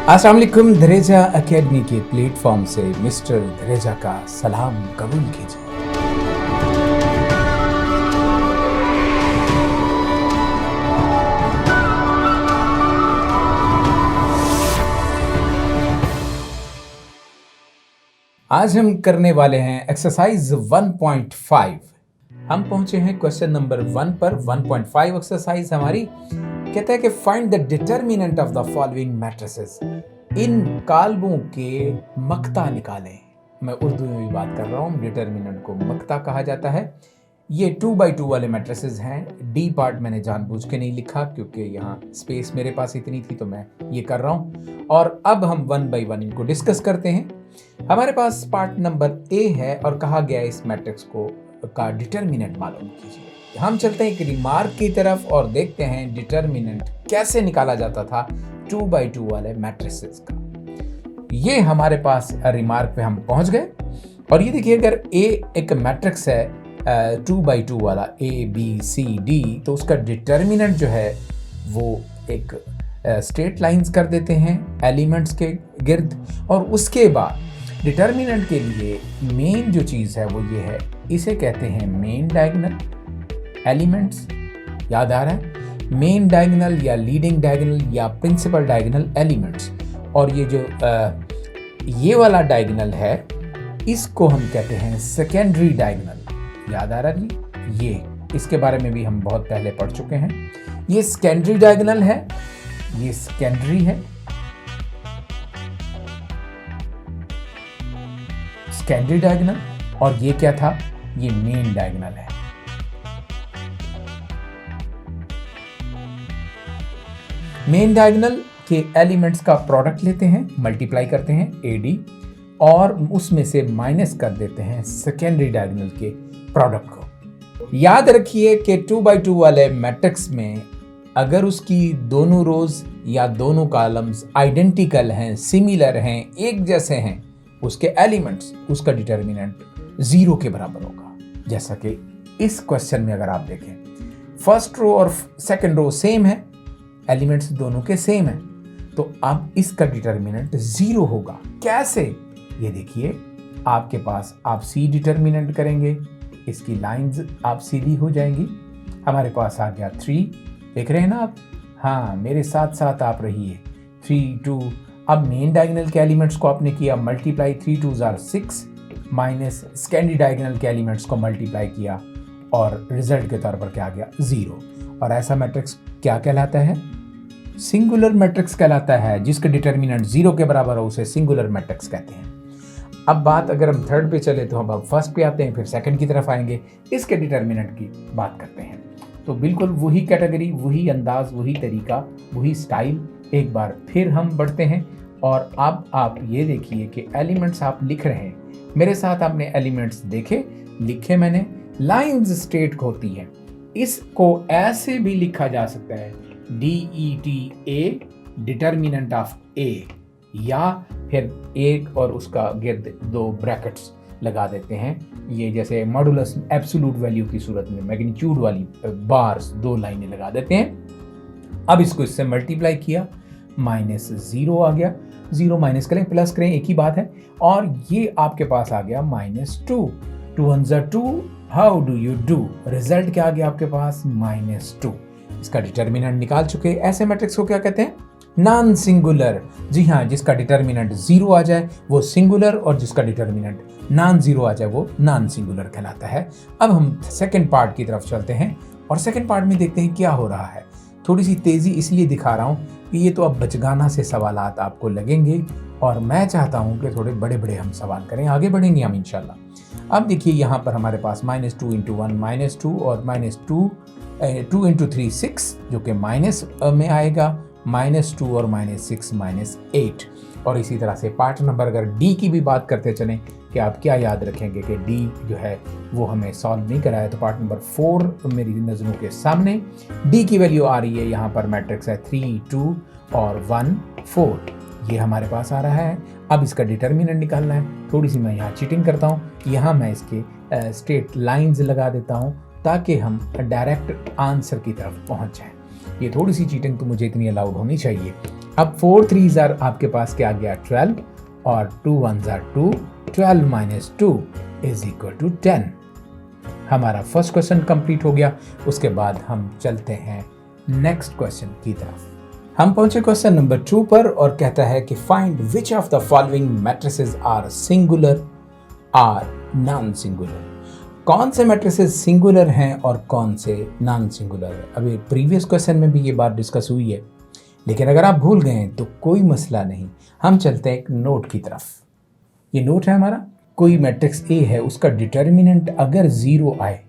अस्सलाम वालेकुम। धरेजा एकेडमी के प्लेटफॉर्म से मिस्टर धरेजा का सलाम कबूल कीजिए। आज हम करने वाले हैं एक्सरसाइज 1.5। हम पहुंचे हैं क्वेश्चन नंबर 1 पर। 1.5 एक्सरसाइज हमारी कहता है कि find the determinant of the following matrices. इन कालमों के मक्ता निकालें। मैं उर्दू में भी बात कर रहा हूँ। डिटर्मिनेंट को मक्ता कहा जाता है। ये 2x2 वाले मैट्रिसेस हैं। डी पार्ट मैंने जानबूझ के नहीं लिखा क्योंकि यहाँ स्पेस मेरे पास इतनी थी तो मैं ये कर रहा हूँ। और अब हम 1 by 1 इनको डिस्कस करते हैं। हमारे पास पार्ट नंबर ए है और कहा गया इस मैट्रिक्स को का डिटर्मिनेंट मालूम कीजिए। हम चलते हैं एक रिमार्क की तरफ और देखते हैं डिटर्मिनेंट कैसे निकाला जाता था 2x2 वाले मैट्रिसेस का। ये हमारे पास रिमार्क पे हम पहुंच गए और ये देखिए, अगर ए एक मैट्रिक्स है 2x2 वाला ABCD, तो उसका डिटर्मिनेंट जो है वो एक स्ट्रेट लाइंस कर देते हैं एलिमेंट्स के गिर्द। और उसके बाद डिटर्मिनेंट के लिए मेन जो चीज़ है वो ये है, इसे कहते हैं मेन डायगोनल एलिमेंट्स। याद आ रहा है? मेन डायगोनल या लीडिंग डायगोनल या प्रिंसिपल डायगोनल एलिमेंट्स। और ये जो ये वाला डायगोनल है इसको हम कहते हैं सेकेंडरी डायगोनल। याद आ रहा है जी? ये इसके बारे में भी हम बहुत पहले पढ़ चुके हैं। ये सेकेंडरी डायगोनल है, ये सेकेंडरी है, सेकेंडरी डायगोनल। और ये क्या था? ये मेन डायगोनल है। मेन डायगोनल के एलिमेंट्स का प्रोडक्ट लेते हैं, मल्टीप्लाई करते हैं AD, और उसमें से माइनस कर देते हैं सेकेंडरी डायगोनल के प्रोडक्ट को। याद रखिए कि 2x2 वाले मैट्रिक्स में अगर उसकी दोनों रोज या दोनों कॉलम्स आइडेंटिकल हैं, सिमिलर हैं, एक जैसे हैं, उसके एलिमेंट्स, उसका डिटर्मिनेंट 0 के बराबर होगा। जैसा कि इस क्वेश्चन में अगर आप देखें, फर्स्ट रो और सेकंड रो सेम है, एलिमेंट्स दोनों के सेम है, तो अब इसका डिटर्मिनेंट 0 होगा। कैसे? ये देखिए, आपके पास आप C डिटर्मिनेंट करेंगे, इसकी लाइंस आप सीधी हो जाएंगी। हमारे पास आ गया 3, देख रहे हैं ना आप? हाँ, मेरे साथ साथ आप रहिए। 3 2। अब मेन डायगोनल के एलिमेंट्स को आपने किया multiply, 3 2 are 6, minus secondary diagonal के एलिमेंट्स को मल्टीप्लाई किया और रिजल्ट के तौर पर क्या आ गया? 0। और ऐसा मैट्रिक्स क्या कहलाता है? सिंगुलर मैट्रिक्स कहलाता है। जिसका डिटर्मिनेंट 0 के बराबर हो उसे सिंगुलर मैट्रिक्स कहते हैं। अब बात अगर हम थर्ड पे चले तो हम अब फर्स्ट पे आते हैं, फिर सेकंड की तरफ आएंगे, इसके डिटर्मिनेंट की बात करते हैं। तो बिल्कुल वही कैटेगरी, वही अंदाज, वही तरीका, वही स्टाइल, एक बार फिर हम बढ़ते हैं। और अब आप ये देखिए कि एलिमेंट्स आप लिख रहे हैं, मेरे साथ आपने एलिमेंट्स देखे, लिखे मैंने। लाइंस स्ट्रेट होती है, इसको ऐसे भी लिखा जा सकता है DETA, डिटर्मिनेंट ऑफ A, या फिर एक और उसका गिर्द 2 ब्रैकेट्स लगा देते हैं। ये जैसे मॉडुलस एब्सोल्यूट वैल्यू की सूरत में मैग्नीट्यूड वाली बार्स 2 लाइनें लगा देते हैं। अब इसको इससे मल्टीप्लाई किया, -0 आ गया। 0 माइनस करें, प्लस करें, एक ही बात है। और ये आपके पास आ गया -2। 2 1 2, how do you do? Result क्या आ गया आपके पास? -2। इसका डिटर्मिनेंट निकाल चुके। ऐसे मैट्रिक्स को क्या कहते हैं? Non singular. जी हाँ, जिसका डिटर्मिनेंट 0 आ जाए वो सिंगुलर, और जिसका डिटर्मिनेंट नॉन 0 आ जाए वो नॉन सिंगुलर कहलाता है। अब हम सेकंड पार्ट की तरफ चलते हैं और सेकंड पार्ट में देखते हैं क्या हो रहा है। थोड़ी सी तेज़ी इसलिए दिखा रहा हूँ कि ये तो अब बचगाना से सवालात आपको लगेंगे और मैं चाहता हूँ कि थोड़े बड़े बड़े हम सवाल करें। आगे बढ़ेंगे हम इंशाल्लाह। अब देखिए, यहाँ पर हमारे पास -2 × 1 -2 और -2 × 3 6, जो कि माइनस में आएगा, -2 और -6 -8। और इसी तरह से पार्ट नंबर अगर D की भी बात करते चलें कि आप क्या याद रखेंगे कि D जो है वो हमें सॉल्व नहीं कराया, तो पार्ट नंबर 4 मेरी नज़रों के सामने D की वैल्यू आ रही है। यहाँ पर मैट्रिक्स है 3 2 और 1 4, ये हमारे पास आ रहा है। अब इसका डिटर्मिनेंट निकालना है। थोड़ी सी मैं यहाँ चीटिंग करता हूँ, यहाँ मैं इसके स्ट्रेट लाइंस लगा देता हूँ ताकि हम डायरेक्ट आंसर की तरफ पहुँच जाएँ। ये थोड़ी सी चीटिंग तो मुझे इतनी अलाउड होनी चाहिए। अब 4 3s आर आपके पास क्या आ गया 12 और 2 1s are 2, 12 minus 2 is equal to 10। हमारा फर्स्ट क्वेश्चन कंप्लीट हो गया। उसके बाद हम चलते हैं नेक्स्ट क्वेश्चन की तरफ। हम पहुंचे क्वेश्चन नंबर 2 पर और कहता है कि find which of the following matrices are singular or non singular. कौन से मैट्रिसेस सिंगुलर हैं और कौन से नॉन सिंगुलर है। अभी प्रीवियस क्वेश्चन में भी ये बात डिस्कस हुई है, लेकिन अगर आप भूल गए तो कोई मसला नहीं। हम चलते हैं एक नोट की तरफ। ये नोट है हमारा, कोई मैट्रिक्स ए है, उसका डिटर्मिनेंट अगर 0 आए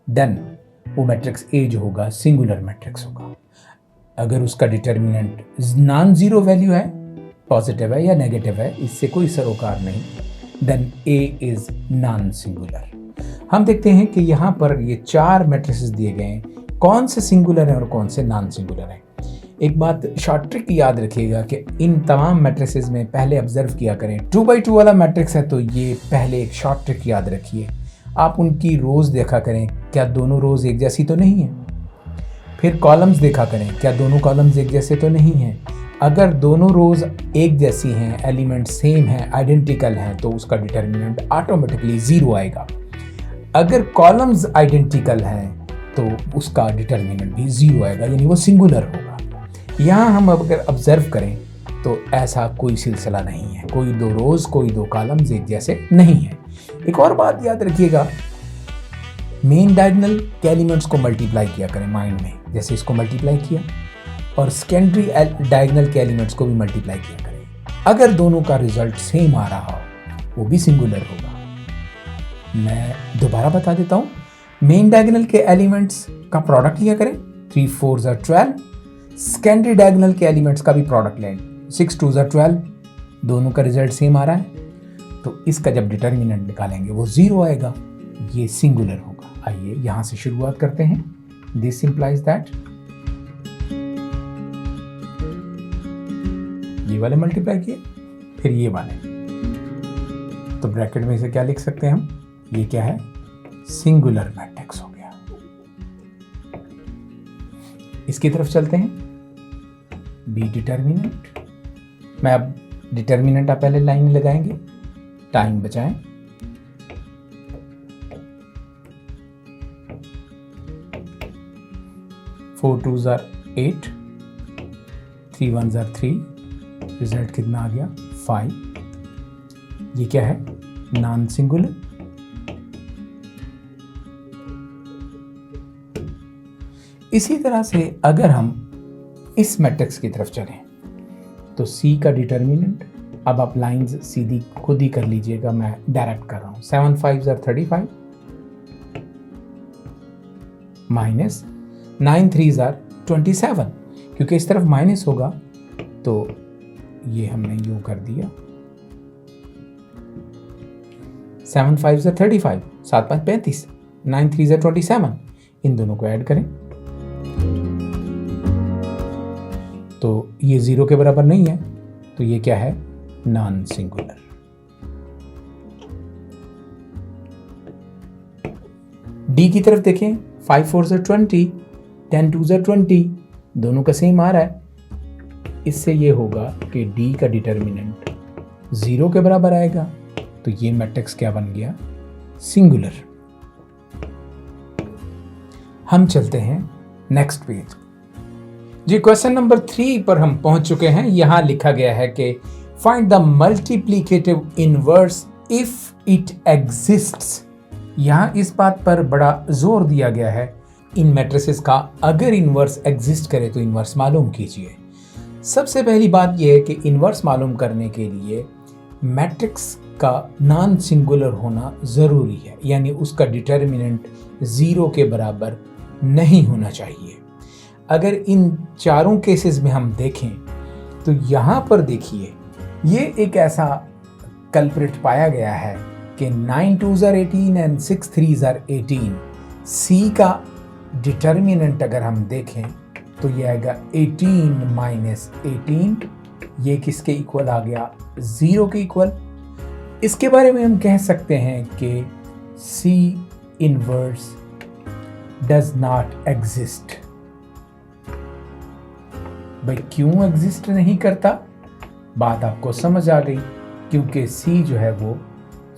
देन वो मैट्रिक्स ए जो होगा सिंगुलर मैट्रिक्स होगा। अगर उसका डिटर्मिनेंट नॉन जीरो वैल्यू है, पॉजिटिव है या नेगेटिव है, इससे कोई सरोकार नहीं, then A is non singular. हम देखते हैं कि यहाँ पर ये 4 मैट्रिसेस दिए गए हैं, कौन से सिंगुलर हैं और कौन से नॉन सिंगुलर हैं। एक बात शॉर्ट ट्रिक याद रखिएगा कि इन तमाम मैट्रिसेस में पहले ऑब्जर्व किया करें। 2x2 वाला मैट्रिक्स है तो ये पहले एक शॉर्ट ट्रिक याद रखिए, आप उनकी रोज देखा करें, क्या दोनों रोज एक जैसी तो नहीं है। फिर कॉलम्स देखा करें, क्या दोनों कॉलम्स एक जैसे तो नहीं हैं। अगर दोनों रोज एक जैसी हैं, एलिमेंट सेम हैं, आइडेंटिकल हैं, तो उसका डिटर्मिनेंट ऑटोमेटिकली 0 आएगा। अगर कॉलम्स आइडेंटिकल हैं तो उसका डिटर्मिनेंट भी 0 आएगा, यानी वो सिंगुलर होगा। यहाँ हम अगर ऑब्जर्व करें तो ऐसा कोई सिलसिला नहीं है, कोई 2 रोज कोई 2 कॉलम्स एक जैसे नहीं है। एक और बात याद रखिएगा, मेन डायगोनल के एलिमेंट्स को मल्टीप्लाई किया करें माइंड में, जैसे इसको मल्टीप्लाई किया, और सेकेंडरी डायगोनल के एलिमेंट्स को भी मल्टीप्लाई किया करें। अगर दोनों का रिजल्ट सेम आ रहा हो वो भी सिंगुलर होगा। मैं दोबारा बता देता हूँ, मेन डायगोनल के एलिमेंट्स का प्रोडक्ट लिया करें, 3 4s are 12। सेकेंडरी डायगोनल के एलिमेंट्स का भी प्रोडक्ट लें, 6 2s are 12। दोनों का रिजल्ट सेम आ रहा है तो इसका जब डिटर्मिनेंट निकालेंगे वो 0 आएगा, ये सिंगुलर होगा। आइए यहाँ से शुरुआत करते हैं। दिस इंप्लाइज दैट ये वाले मल्टीप्लाई किए, फिर ये वाले, तो ब्रैकेट में से क्या लिख सकते हैं हम, ये क्या है, सिंगुलर मैट्रिक्स हो गया। इसकी तरफ चलते हैं, बी डिटर्मिनेंट। मैं अब डिटर्मिनेंट आप पहले लाइन लगाएंगे, टाइम बचाएं। Four 2s are 8, 3 1s are 3, result कितना आ गया 5। ये क्या है, नॉन सिंगुलर। इसी तरह से अगर हम इस मैट्रिक्स की तरफ चलें तो C का डिटर्मिनेंट, अब आप लाइंस सीधी खुद ही कर लीजिएगा, मैं डायरेक्ट कर रहा हूं। 7 5s are 35 minus 9 3s are 27, क्योंकि इस तरफ माइनस होगा तो ये हमने यूं कर दिया। 7 5s are 35, 7 5 35, 9 3s are 27, इन दोनों को ऐड करें तो ये 0 के बराबर नहीं है, तो ये क्या है, नॉन सिंगुलर। डी की तरफ देखें, 5 4s are 20, 10 2s are 20, दोनों का सेम आ रहा है। इससे ये होगा कि डी का डिटर्मिनेंट 0 के बराबर आएगा, तो ये मैट्रिक्स क्या बन गया, सिंगुलर। हम चलते हैं नेक्स्ट पेज जी। क्वेश्चन नंबर 3 पर हम पहुंच चुके हैं। यहां लिखा गया है कि find the multiplicative inverse if it exists. यहां इस बात पर बड़ा जोर दिया गया है, इन मैट्रिसेस का अगर इनवर्स एग्जिस्ट करे तो इनवर्स मालूम कीजिए। सबसे पहली बात यह है कि इनवर्स मालूम करने के लिए मैट्रिक्स का नॉन सिंगुलर होना ज़रूरी है, यानी उसका डिटर्मिनेंट 0 के बराबर नहीं होना चाहिए। अगर इन चारों केसेस में हम देखें तो यहाँ पर देखिए, ये एक ऐसा कल्प्रिट पाया गया है कि 9 2s are 18 and 6 3s are 18। सी का डिटर्मिनेंट अगर हम देखें तो ये आएगा 18 माइनस 18, ये किसके इक्वल आ गया, 0 के इक्वल। इसके बारे में हम कह सकते हैं कि C inverse does not exist. भाई क्यों एग्जिस्ट नहीं करता? बात आपको समझ आ गई, क्योंकि C जो है वो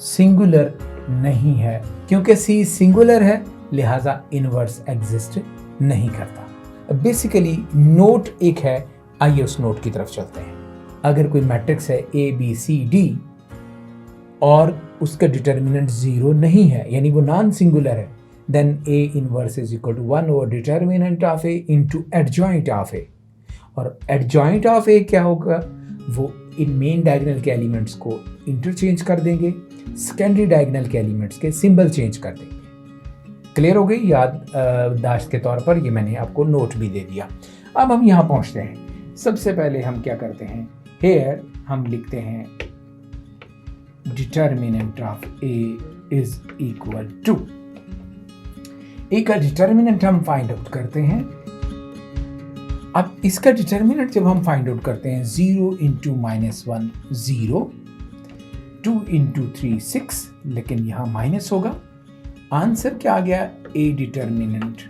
सिंगुलर नहीं है। क्योंकि C सिंगुलर है लिहाजा इनवर्स एग्जिस्ट नहीं करता। बेसिकली नोट एक है, आइए उस नोट की तरफ चलते हैं। अगर कोई मैट्रिक्स है ABCD और उसका डिटर्मिनेंट 0 नहीं है, यानी वो नॉन सिंगुलर है, then A inverse is equal to 1 over determinant of A into adjoint of A। और एडजॉइंट ऑफ A क्या होगा? वो इन मेन डायगोनल के एलिमेंट्स को इंटरचेंज कर देंगे, सेकेंडरी डायगोनल के एलिमेंट्स के सिंबल चेंज कर देंगे। क्लियर हो गई? याद दाश्त के तौर पर ये मैंने आपको नोट भी दे दिया। अब हम यहाँ पहुँचते हैं। सबसे पहले हम क्या करते हैं, हेयर हम लिखते हैं determinant of A is equal to, A का डिटर्मिनेंट हम फाइंड आउट करते हैं। अब इसका डिटर्मिनेंट जब हम फाइंड आउट करते हैं, 0 इंटू -1 0, 2 इंटू 3 6, लेकिन यहाँ माइनस होगा। आंसर क्या आ गया? A determinant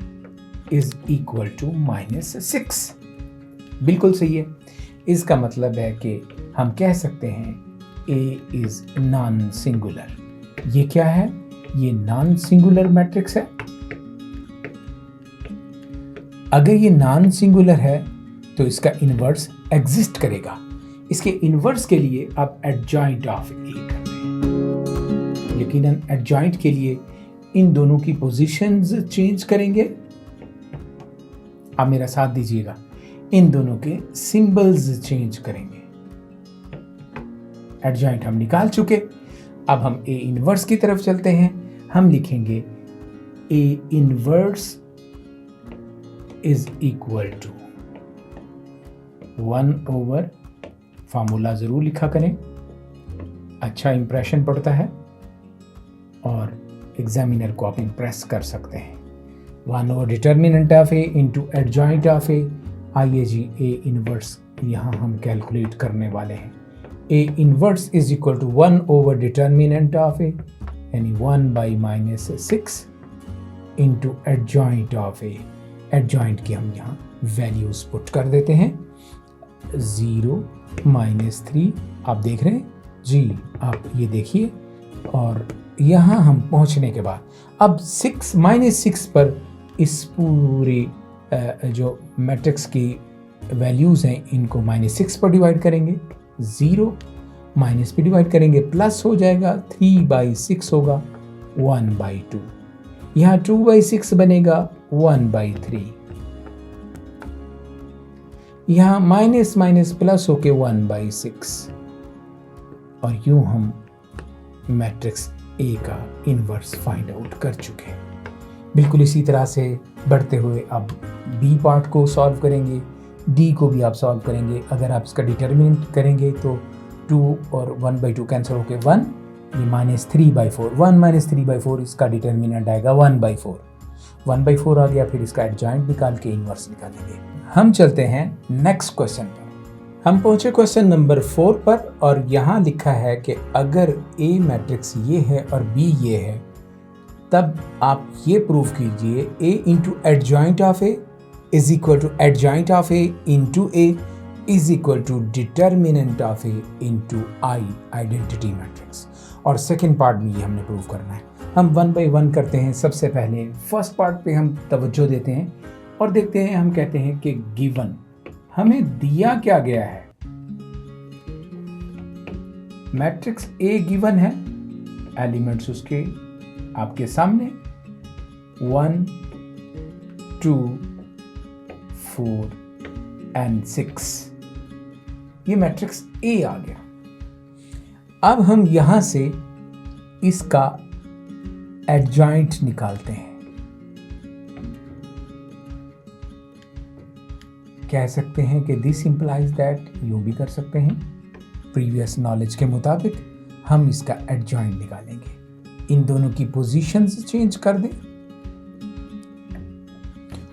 is equal to -6। बिल्कुल सही है। इसका मतलब है कि हम कह सकते हैं A इज नॉन सिंगुलर। ये क्या है? ये नॉन सिंगुलर मैट्रिक्स है। अगर ये नॉन सिंगुलर है तो इसका इनवर्स एग्जिस्ट करेगा। इसके इनवर्स के लिए आप एडजॉइंट ऑफ A करते हैं। यकीनन एडजॉइंट के लिए इन दोनों की पोजीशंस चेंज करेंगे। आप मेरा साथ दीजिएगा, इन दोनों के सिंबल्स चेंज करेंगे। एडजॉइंट हम निकाल चुके। अब हम A इनवर्स की तरफ चलते हैं। हम लिखेंगे A inverse is equal to 1 over, formula जरूर लिखा करें, अच्छा इंप्रेशन पड़ता है और एग्जामिनर को आप इंप्रेस कर सकते हैं। 1 over determinant of A into adjoint of A। आइए जी, A इनवर्स यहाँ हम कैलकुलेट करने वाले हैं। A inverse is equal to 1 over determinant of A, यानी 1/-6 into adjoint of A। Adjoint की हम यहाँ वैल्यूज पुट कर देते हैं। 0 -3 आप देख रहे हैं जी, आप ये देखिए। और यहाँ हम पहुँचने के बाद अब -6 पर इस पूरी जो मैट्रिक्स की वैल्यूज़ हैं इनको -6 पर डिवाइड करेंगे। 0 माइनस पे डिवाइड करेंगे, प्लस हो जाएगा, 3/6 होगा, 1/2। यहाँ 2/6 बनेगा 1/3। यहाँ माइनस माइनस प्लस होके 1/6। और यूं हम मैट्रिक्स A का इनवर्स फाइंड आउट कर चुके हैं। बिल्कुल इसी तरह से बढ़ते हुए अब B पार्ट को सॉल्व करेंगे, D को भी आप सॉल्व करेंगे। अगर आप इसका डिटर्मिनेंट करेंगे तो 2 और 1/2 कैंसिल होके 1, ये -3/4, 1 - 3/4 इसका डिटर्मिनेंट आएगा 1/4। 1/4 आ गया, फिर इसका एडजॉइंट निकाल के इनवर्स निकालेंगे। हम चलते हैं नेक्स्ट क्वेश्चन पर। हम पहुंचे क्वेश्चन नंबर 4 पर और यहाँ लिखा है कि अगर A मैट्रिक्स ये है और B ये है, तब आप ये प्रूव कीजिए A into adjoint of A is equal to adjoint of A into A is equal to determinant of A into I, identity matrix. और सेकेंड पार्ट में ये हमने प्रूव करना है। हम 1 बाई 1 करते हैं। सबसे पहले फर्स्ट पार्ट पे हम तवज्जो देते हैं और देखते हैं, हम कहते हैं कि गिवन हमें दिया क्या गया है। मैट्रिक्स A गिवन है, एलिमेंट्स उसके आपके सामने 1 2 4 एंड 6। ये मैट्रिक्स A आ गया। अब हम यहां से इसका एडजॉइंट निकालते हैं। कह सकते हैं कि दिस इंप्लाइज दैट, यूं भी कर सकते हैं। प्रीवियस नॉलेज के मुताबिक हम इसका एडजॉइंट निकालेंगे। इन दोनों की पोजीशंस चेंज कर दें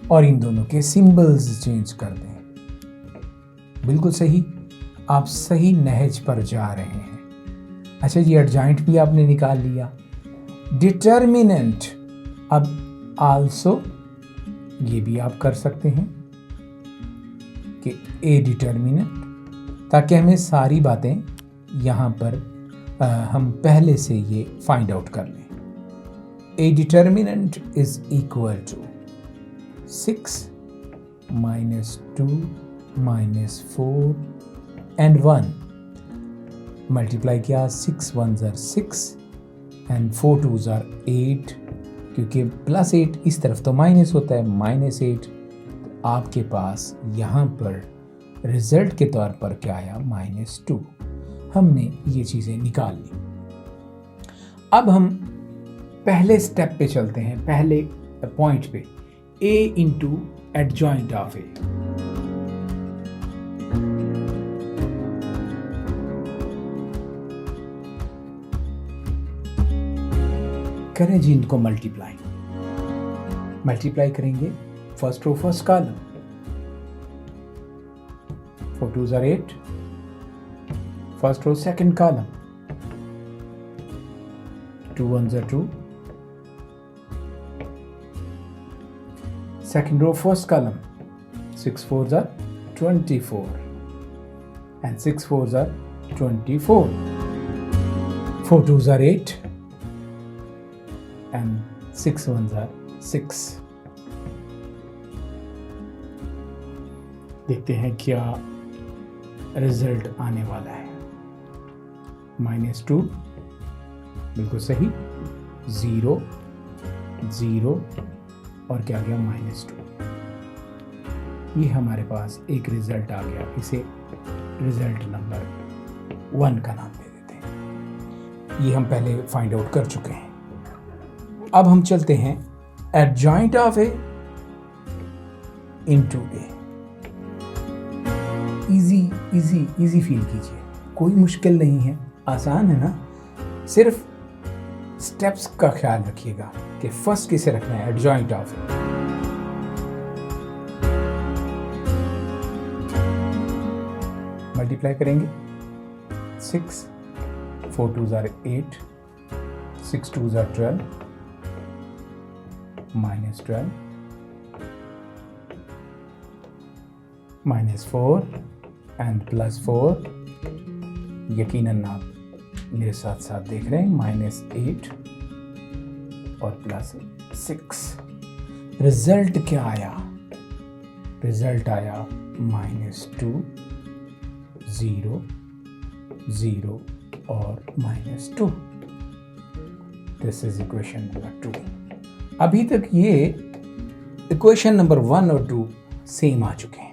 और इन दोनों के सिंबल्स चेंज कर दें। बिल्कुल सही, आप सही नहज पर जा रहे हैं। अच्छा जी, एडजॉइंट भी आपने निकाल लिया। डिटर्मिनेंट अब आल्सो, ये भी आप कर सकते हैं। कि ए डिटर्मिनेंट, ताकि हमें सारी बातें यहाँ पर हम पहले से ये फाइंड आउट कर लें। A determinant is equal to 6 minus 2 minus 4 and 1 multiply किया, 6 1s are 6 and 4 2s are 8, क्योंकि प्लस 8 इस तरफ तो माइनस होता है, -8। तो आपके पास यहाँ पर रिजल्ट के तौर पर क्या आया, -2। हमने ये चीज़ें निकाल ली। अब हम पहले स्टेप पे चलते हैं, पहले पॉइंट पे, a into adjoint of A. करें जी इनको मल्टीप्लाई करेंगे first row first column, 4 2s are 8, first row second column, 2 1s are 2, second row first column, 6 4s are 24 and 6 4s are 24, 4 2s are 8 and 6 1s are 6। देखते हैं क्या result आने वाला है। -2 बिल्कुल सही, 0 0 और क्या आ गया, -2। ये हमारे पास एक रिजल्ट आ गया, इसे रिजल्ट नंबर 1 का नाम दे देते हैं। ये हम पहले फाइंड आउट कर चुके हैं। अब हम चलते हैं adjoint of A into A. Easy feel कीजिए, कोई मुश्किल नहीं है, आसान है ना। सिर्फ स्टेप्स का ख्याल रखिएगा कि फर्स्ट किसे रखना है, एडजॉइंट ऑफ ए। मल्टीप्लाई करेंगे, 6 4 2s are 8, 6 2s are 12, -12 -4 and +4। यकीनन आप मेरे साथ साथ देख रहे हैं, -8 और +6। रिजल्ट क्या आया, रिजल्ट आया -2 0 0 और -2। This is equation number 2। अभी तक ये इक्वेशन नंबर 1 और 2 सेम आ चुके हैं।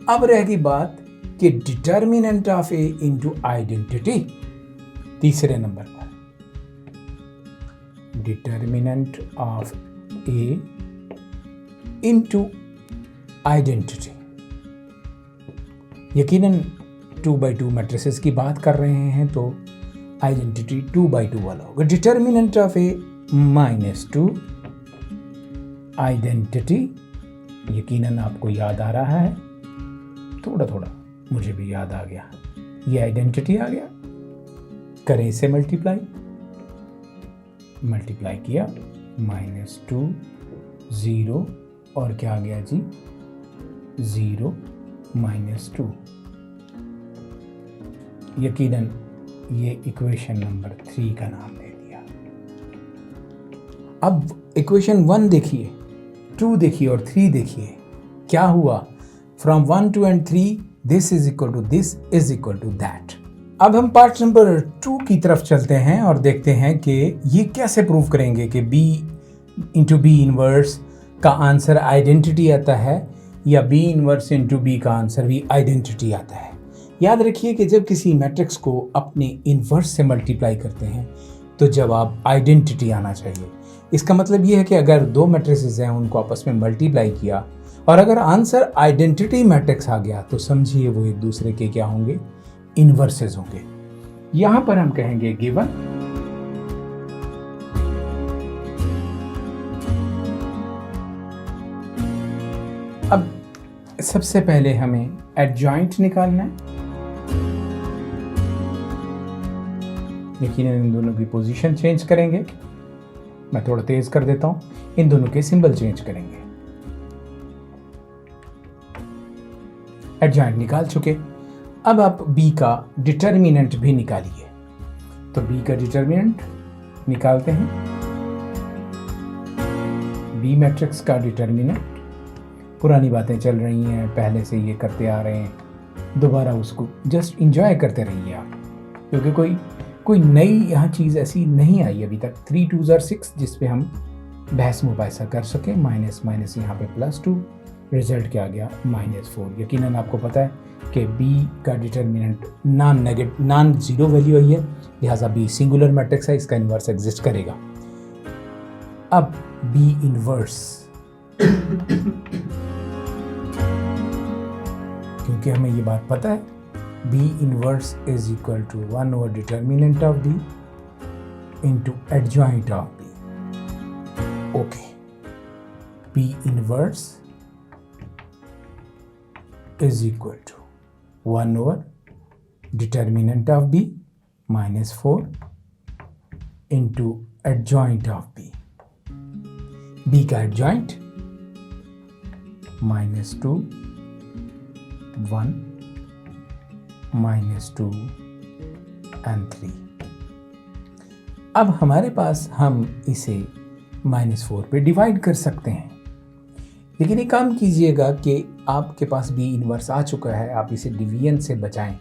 अब रह गई बात कि determinant of A into identity. तीसरे नंबर पर determinant of A into identity. यकीनन 2x2 मैट्रिसेस की बात कर रहे हैं, तो आइडेंटिटी 2x2 वाला होगा। डिटर्मिनेंट ऑफ ए -2 आइडेंटिटी, यकीनन आपको याद आ रहा है, थोड़ा थोड़ा मुझे भी याद आ गया। ये आइडेंटिटी आ गया, करें इसे मल्टीप्लाई किया, -2 0 और क्या आ गया जी, 0 -2। यकीनन ये इक्वेशन नंबर 3 का नाम दे दिया। अब इक्वेशन 1 देखिए, 2 देखिए और 3 देखिए, क्या हुआ। From 1 2 and 3 this is equal to this is equal to that. अब हम पार्ट नंबर 2 की तरफ चलते हैं और देखते हैं कि ये कैसे प्रूव करेंगे कि B इंटू B इनवर्स का आंसर आइडेंटिटी आता है, या B इनवर्स इंटू B का आंसर भी आइडेंटिटी आता है। याद रखिए कि जब किसी मैट्रिक्स को अपने इनवर्स से मल्टीप्लाई करते हैं तो जवाब आइडेंटिटी आना चाहिए। इसका मतलब ये है कि अगर 2 मैट्रिसेस हैं, उनको आपस में मल्टीप्लाई किया और अगर आंसर आइडेंटिटी मैट्रिक्स आ गया तो समझिए वो एक दूसरे के क्या होंगे, इनवर्सेस होंगे। यहां पर हम कहेंगे गिवन अब सबसे पहले हमें एडजॉइंट निकालना है। यकीनन इन दोनों की पोजीशन चेंज करेंगे, मैं थोड़ा तेज कर देता हूं, इन दोनों के सिंबल चेंज करेंगे। एडजॉइंट निकाल चुके। अब आप बी का डिटर्मिनेंट भी निकालिए। तो बी का डिटर्मिनेंट निकालते हैं। बी मैट्रिक्स का डिटर्मिनेंट, पुरानी बातें चल रही हैं, पहले से ये करते आ रहे हैं, दोबारा उसको जस्ट इंजॉय करते रहिए आप, क्योंकि कोई नई यहाँ चीज़ ऐसी नहीं आई अभी तक। 3 2 6 जिस पे हम बहस मुबाहिसा कर सकें। माइनस माइनस यहाँ पे +2, रिजल्ट क्या आ गया -4। यकीनन आपको पता है कि बी का डिटर्मिनेंट नॉन जीरो वैल्यू आई है, लिहाजा बी सिंगुलर मैट्रिक्स है, इसका इन्वर्स एग्जिस्ट करेगा। अब बी इन्वर्स, क्योंकि हमें ये बात पता है B inverse is equal to 1 over determinant of B into adjoint of B. Okay. B inverse is equal to 1 over determinant of B -4 into adjoint of B. B का adjoint -2 1 -2 and 3। अब हमारे पास हम इसे -4 पे डिवाइड कर सकते हैं, लेकिन एक काम कीजिएगा कि आपके पास बी इन्वर्स आ चुका है, आप इसे डिवीजन से बचाएं,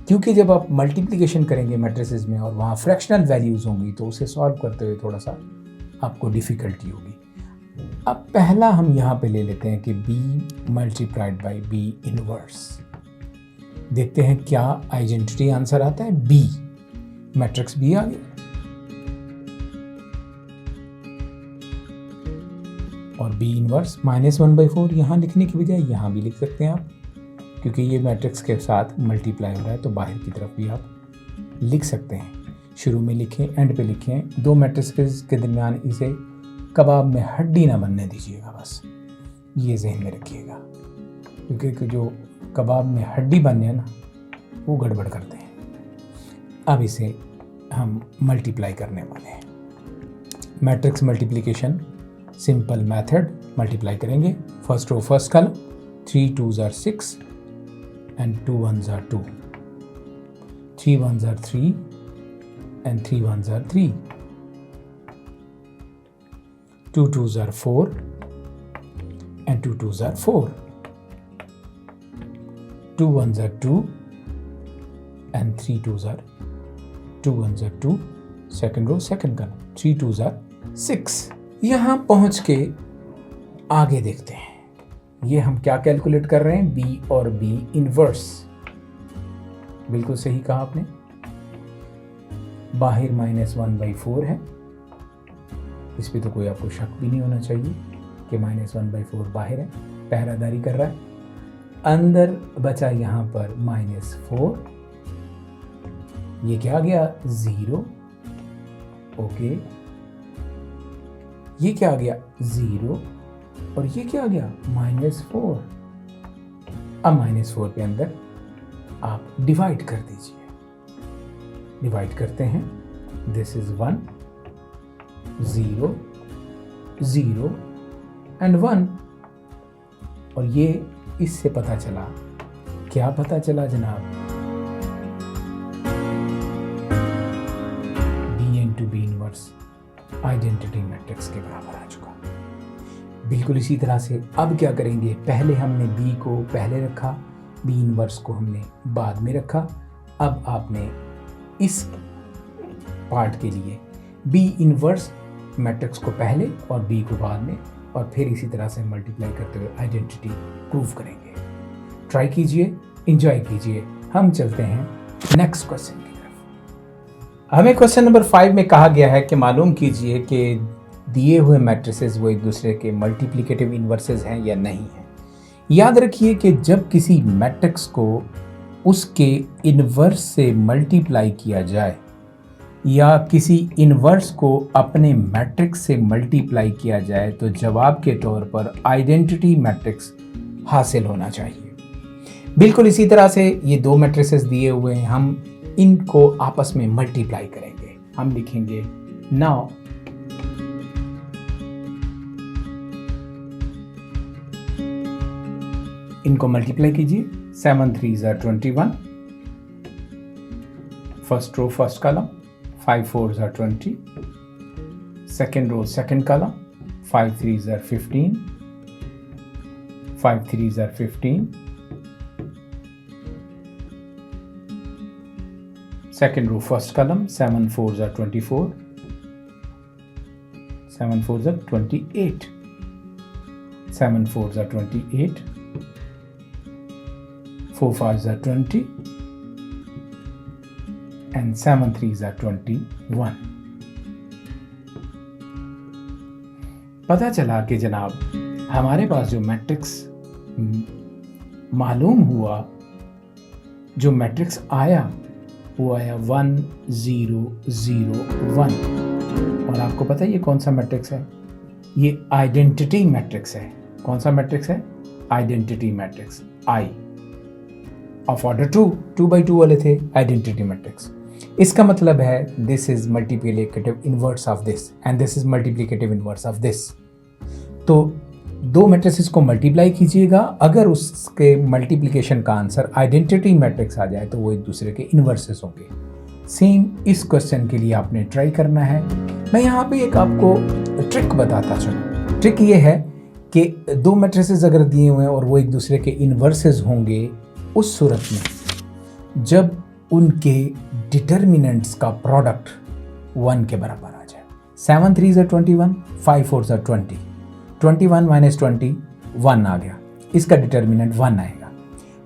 क्योंकि जब आप मल्टीप्लिकेशन करेंगे मैट्रिसेस में और वहाँ फ्रैक्शनल वैल्यूज़ होंगी तो उसे सॉल्व करते हुए थोड़ा सा आपको डिफ़िकल्टी होगी। अब पहला हम यहाँ पे ले लेते हैं कि b multiplied by B inverse. देखते हैं क्या आइडेंटिटी आंसर आता है। b मैट्रिक्स b आ गया और b इनवर्स -1/4 यहाँ लिखने की बजाय यहाँ भी लिख सकते हैं आप, क्योंकि ये मैट्रिक्स के साथ मल्टीप्लाई हो रहा है तो बाहर की तरफ भी आप लिख सकते हैं। शुरू में लिखें, एंड पे लिखें, दो मैट्रिक्स के दरमियान इसे कबाब में हड्डी ना बनने दीजिएगा, बस ये जहन में रखिएगा, क्योंकि जो कबाब में हड्डी बनने हैं ना वो गड़बड़ करते हैं। अब इसे हम मल्टीप्लाई करने वाले हैं। Matrix multiplication simple method, multiply करेंगे first row first column, 3 2s are 6 and 2 1s are 2, 3 1s are 3 and 3 1s are 3, 2 2s are 4 and 2 2s are 4, 2 1s are 2 and 3 2s are 2 1s are 2, second row second column, 3 2s are 6। यहाँ पहुँच के आगे देखते हैं, ये हम क्या calculate कर रहे हैं, b और b इनवर्स। बिल्कुल सही कहा आपने, बाहर -1/4 है, इस पे तो कोई आपको शक भी नहीं होना चाहिए कि -1/4 बाहर है, पहरादारी कर रहा है। अंदर बचा यहाँ पर -4, ये क्या आ गया 0, ओके, ये क्या आ गया 0 और ये क्या आ गया -4। अब -4 के अंदर आप डिवाइड कर दीजिए, डिवाइड करते हैं, दिस इज 1 0 0 एंड 1, और ये इससे पता चला, क्या पता चला जनाब, b into B inverse identity matrix के बराबर आ चुका। बिल्कुल इसी तरह से अब क्या करेंगे, पहले हमने b को पहले रखा, b इनवर्स को हमने बाद में रखा। अब आपने इस पार्ट के लिए b इनवर्स मैट्रिक्स को पहले और b को बाद में, और फिर इसी तरह से मल्टीप्लाई करते हुए आइडेंटिटी प्रूव करेंगे। ट्राई कीजिए, एंजॉय कीजिए। हम चलते हैं नेक्स्ट क्वेश्चन की तरफ। हमें क्वेश्चन नंबर 5 में कहा गया है कि मालूम कीजिए कि दिए हुए मैट्रिसेस वो एक दूसरे के मल्टीप्लिकेटिव इन्वर्सेस हैं या नहीं हैं। याद रखिए कि जब किसी मैट्रिक्स को उसके इन्वर्स से मल्टीप्लाई किया जाए या किसी इन्वर्स को अपने मैट्रिक्स से मल्टीप्लाई किया जाए तो जवाब के तौर पर आइडेंटिटी मैट्रिक्स हासिल होना चाहिए। बिल्कुल इसी तरह से ये दो मैट्रिसेस दिए हुए हैं, हम इनको आपस में मल्टीप्लाई करेंगे। हम लिखेंगे नाउ इनको मल्टीप्लाई कीजिए, 7 3s are 21. First row, first column. 5 4s are 20. Second row, second column. 5 3s are 15. 5 3s are 15. Second row, first column. 7 4s are 24. 7 4s are 28. 7 4s are 28. 4 5s are 20. And 7 3s are 21. पता चला कि जनाब हमारे पास जो matrix मालूम हुआ, जो matrix आया वो आया 1 0 0 1। और आपको पता है ये कौन सा मैट्रिक्स है? ये आइडेंटिटी मैट्रिक्स है। कौन सा मैट्रिक्स है? Identity matrix. I of order 2 by 2 वाले थे आइडेंटिटी मैट्रिक्स। इसका मतलब है this is multiplicative inverse of this and this is multiplicative inverse of this. तो दो मैट्रिसेस को मल्टीप्लाई कीजिएगा, अगर उसके मल्टीप्लिकेशन का आंसर आइडेंटिटी मैट्रिक्स आ जाए तो वो एक दूसरे के इनवर्सेस होंगे। सेम इस क्वेश्चन के लिए आपने ट्राई करना है। मैं यहाँ पे एक आपको ट्रिक बताता चलूँ। ट्रिक ये है कि दो मैट्रिसेस अगर दिए हुए हैं और वो एक दूसरे के इनवर्सेस होंगे, उस सूरत में जब उनके डिटर्मिनेंट्स का प्रोडक्ट 1 के बराबर आ जाए। 7 3s are 21, 5 4s are 20, 21 minus 20 1 आ गया, इसका डिटर्मिनेंट 1 आएगा।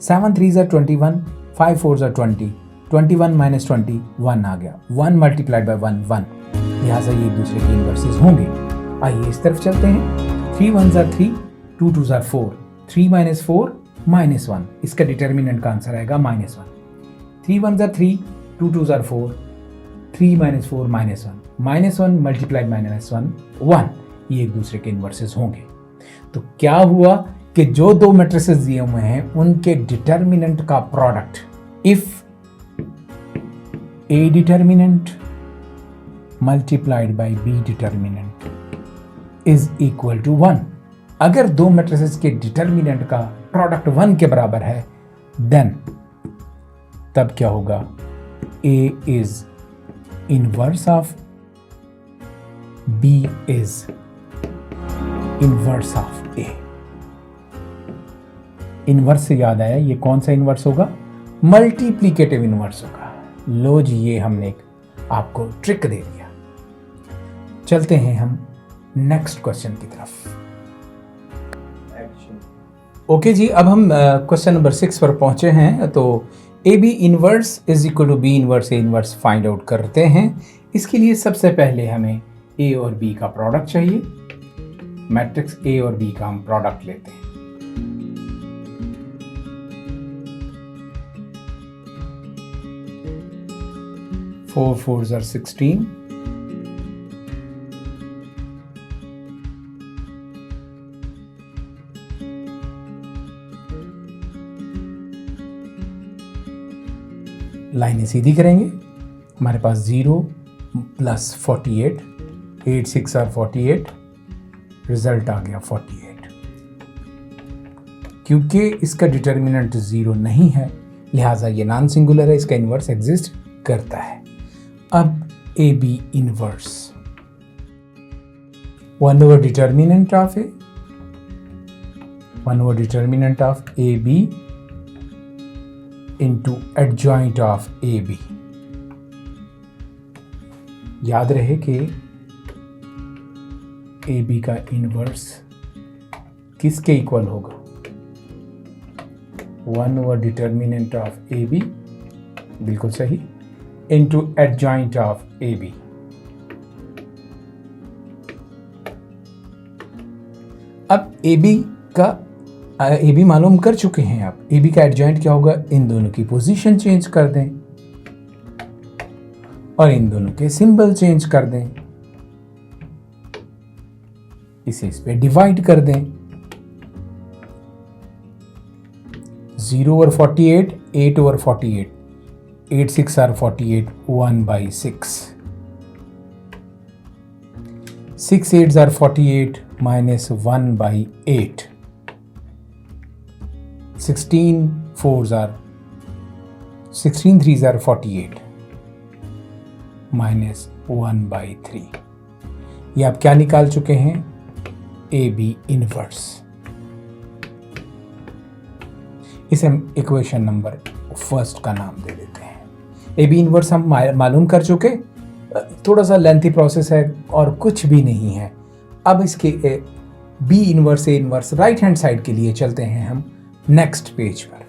7 3s are 21, 5 4s are 20, 21 minus 20 1 आ गया। 1 multiplied by 1 1, लिहाजा ये एक दूसरे के इनवर्सेस होंगे। आइए इस तरफ चलते हैं। 3 1s are 3, 2 2s are 4, 3 minus 4 minus 1, इसका डिटर्मिनेंट का आंसर आएगा -1। 3 1s are 3, 2 2s are 4, 3 minus 4 -1, -1 multiplied by -1 1, ये एक दूसरे के इनवर्सेस होंगे। तो क्या हुआ कि जो दो मैट्रिसेस दिए हुए हैं उनके डिटर्मिनेंट का product, if A determinant multiplied by B determinant is equal to 1। अगर दो मैट्रिसेस के डिटर्मिनेंट का प्रोडक्ट 1 के बराबर है, देन तब क्या होगा? A is inverse of B is inverse of A। Inverse से याद आया, ये कौन सा इनवर्स होगा? मल्टीप्लिकेटिव इनवर्स होगा। लो जी, ये हमने एक आपको ट्रिक दे दिया। चलते हैं हम नेक्स्ट क्वेश्चन की तरफ। ओके जी, अब हम क्वेश्चन नंबर 6 पर पहुंचे हैं। तो A B inverse is equal to B inverse A inverse find out करते हैं। इसके लिए सबसे पहले हमें ए और बी का प्रोडक्ट चाहिए। मैट्रिक्स ए और बी का हम प्रोडक्ट लेते हैं। फोर 4s are 16, लाइनें सीधी करेंगे। हमारे पास 0 + 48, 8 6 are 48, रिजल्ट आ गया 48। क्योंकि इसका डिटर्मिनेंट 0 नहीं है, लिहाजा ये नॉन सिंगुलर है, इसका इनवर्स एग्जिस्ट करता है। अब A B inverse 1 over determinant of A, 1 over determinant of A B into adjoint of AB। याद रहे कि AB का इनवर्स किसके इक्वल होगा? 1 over डिटर्मिनेंट ऑफ AB, बिल्कुल सही, into adjoint of AB। अब AB का AB मालूम कर चुके हैं आप। AB का एडजॉइंट क्या होगा? इन दोनों की पोजीशन चेंज कर दें और इन दोनों के सिंबल चेंज कर दें, इसे इस पे डिवाइड कर दें। 0 over 48, 8 over 48, 8 6 are 48, 1 by 6, 6 8s are 48 minus 1 by 8, 16 4s are 16 3s are 48 minus 1/3। ये आप क्या निकाल चुके हैं? A B inverse. इसे हम इक्वेशन नंबर फर्स्ट का नाम दे देते हैं। ए बी इनवर्स हम मालूम कर चुके, थोड़ा सा लेंथी प्रोसेस है और कुछ भी नहीं है। अब इसके B inverse A inverse right hand side के लिए चलते हैं हम नेक्स्ट पेज पर।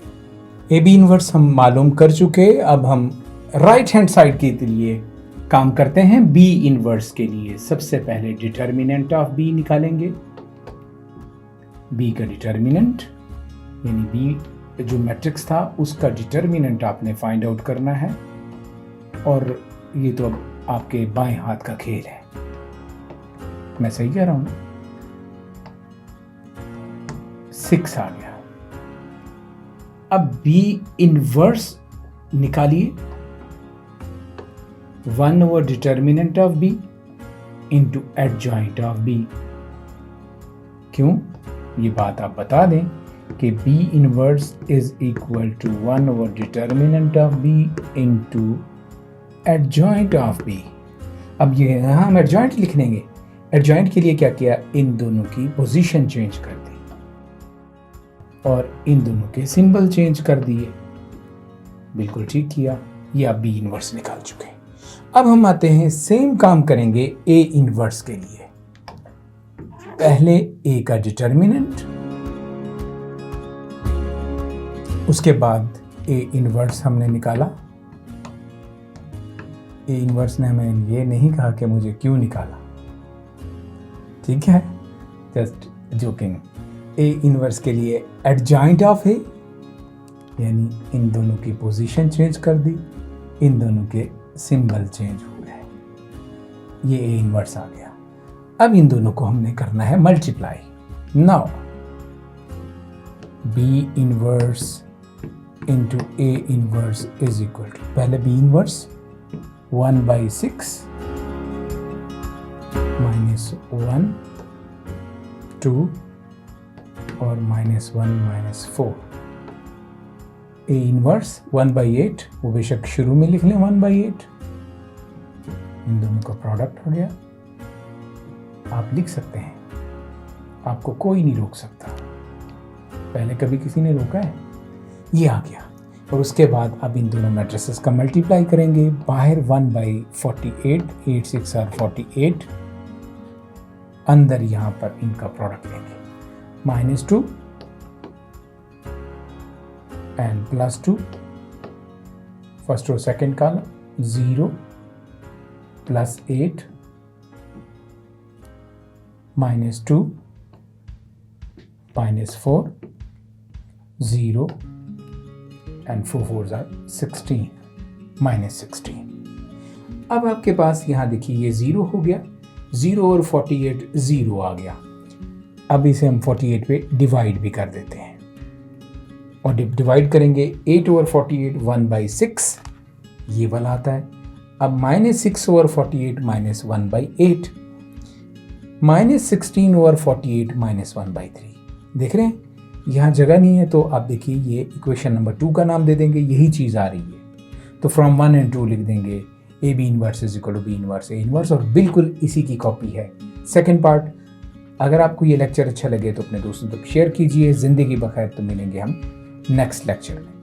ए बी इनवर्स हम मालूम कर चुके, अब हम राइट हैंड साइड के लिए काम करते हैं। बी इनवर्स के लिए सबसे पहले डिटर्मिनेंट ऑफ बी निकालेंगे। बी का डिटर्मिनेंट यानी बी जो मैट्रिक्स था उसका डिटर्मिनेंट आपने फाइंड आउट करना है, और ये तो अब आपके बाएं हाथ का खेल है। मैं सही कह रहा हूं? 6 आ गया। अब बी इनवर्स निकालिए। 1 over determinant of B into adjoint of B. क्यों? ये बात आप बता दें कि B inverse is equal to 1 over determinant of B into adjoint of B. अब ये यहां हम एडजॉइंट लिख लेंगे। एडजॉइंट के लिए क्या किया? इन दोनों की पोजीशन चेंज कर दी और इन दोनों के सिंबल चेंज कर दिए। बिल्कुल ठीक किया। ये आप बी इनवर्स निकाल चुके हैं। अब हम आते हैं, सेम काम करेंगे ए इनवर्स के लिए। पहले ए का डिटर्मिनेंट, उसके बाद ए इनवर्स हमने निकाला। ए इनवर्स ने हमें ये नहीं कहा कि मुझे क्यों निकाला, ठीक है, जस्ट जोकिंग। ए इनवर्स के लिए एडजॉइंट ऑफ ए यानी इन दोनों की पोजीशन चेंज कर दी, इन दोनों के सिंबल चेंज हो गए। ये ए इनवर्स आ गया। अब इन दोनों को हमने करना है multiply. Now B inverse into A inverse is equal to, पहले बी इनवर्स 1/6 माइनस 1 2 और -1 -4। ए इनवर्स 1/8, वो बेशक शुरू में लिख लें 1/8। इन दोनों का प्रोडक्ट हो गया। आप लिख सकते हैं, आपको कोई नहीं रोक सकता। पहले कभी किसी ने रोका है? ये आ गया। और उसके बाद अब इन दोनों मैट्रिसेस का मल्टीप्लाई करेंगे। बाहर 1/48, 8 6 are 48, अंदर यहां पर इनका प्रोडक्ट लेंगे। -2 एंड +2, फर्स्ट और second column 0 +8 -2 -4 0 and 4 4s are 16 -16। अब आपके पास यहां देखिए ये 0 हो गया, 0 और 48 0 आ गया। अब इसे हम 48 पे डिवाइड भी कर देते हैं और डिवाइड करेंगे 8 ओवर 48 1/6, ये वाला आता है। अब -6 ओवर 48 -1/8, -16 ओवर 48 -1/3। देख रहे हैं यहाँ जगह नहीं है, तो आप देखिए ये इक्वेशन नंबर 2 का नाम दे देंगे, यही चीज़ आ रही है। तो फ्रॉम 1 and 2 लिख देंगे A B inverse is equal to B inverse A inverse, और बिल्कुल इसी की कॉपी है सेकेंड पार्ट। अगर आपको ये लेक्चर अच्छा लगे तो अपने दोस्तों तक शेयर कीजिए। ज़िंदगी बखैर, तो मिलेंगे हम नेक्स्ट लेक्चर में।